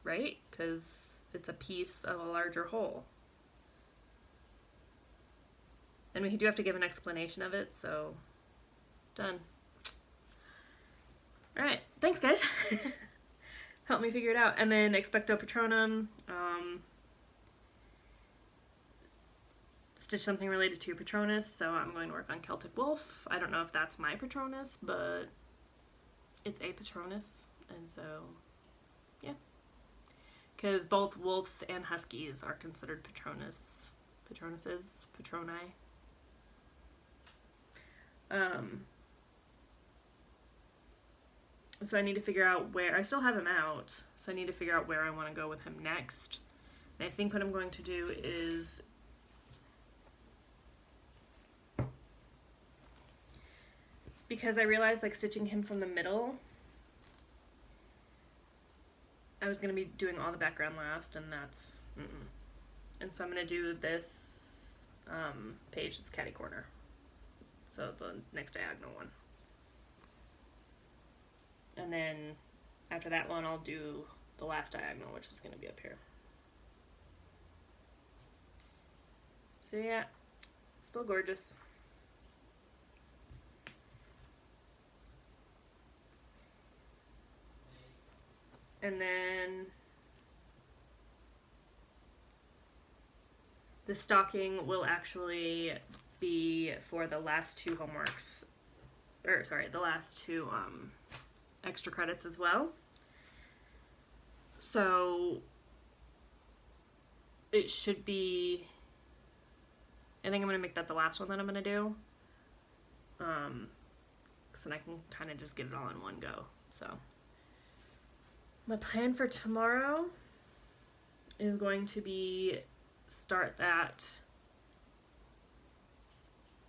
right? Because it's a piece of a larger whole. And we do have to give an explanation of it, so done. Alright, thanks guys. Help me figure it out. And then Expecto Patronum. Stitch something related to your Patronus, so I'm going to work on Celtic Wolf. I don't know if that's my Patronus, but it's a Patronus. And so, yeah. Because both wolves and huskies are considered patroni. So I need to figure out where, I still have him out, so I need to figure out where I want to go with him next. And I think what I'm going to do is, because I realized like stitching him from the middle, I was going to be doing all the background last, and that's, And so I'm going to do this page that's catty corner. So the next diagonal one. And then after that one, I'll do the last diagonal, which is going to be up here. So yeah, still gorgeous. And then the stocking will actually be for the last two homeworks, or sorry, the last two extra credits as well. So it should be, I think I'm going to make that the last one that I'm going to do. So then I can kind of just get it all in one go. So my plan for tomorrow is going to be start that.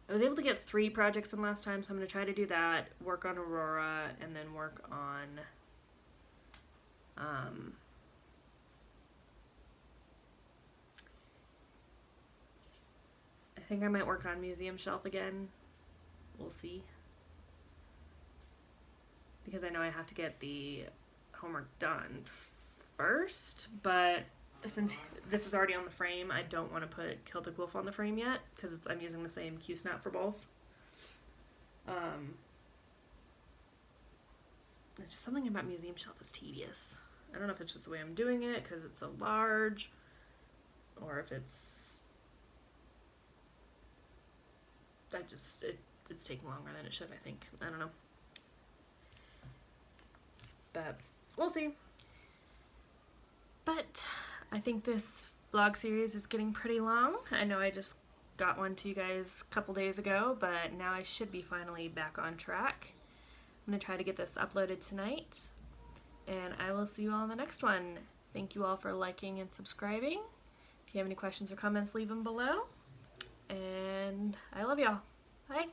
I was able to get 3 projects in last time, so I'm going to try to do that, work on Aurora, and then work on I think I might work on Museum Shelf again. We'll see. Because I know I have to get the homework done first, but since this is already on the frame, I don't want to put Celtic Wolf on the frame yet, because I'm using the same Q-snap for both. There's just something about Museum Shelf is tedious. I don't know if it's just the way I'm doing it, because it's so large, or if it's it's taking longer than it should, I think. I don't know. But we'll see. But I think this vlog series is getting pretty long. I know I just got one to you guys a couple days ago, but now I should be finally back on track. I'm going to try to get this uploaded tonight, and I will see you all in the next one. Thank you all for liking and subscribing. If you have any questions or comments, leave them below. And I love y'all. Bye.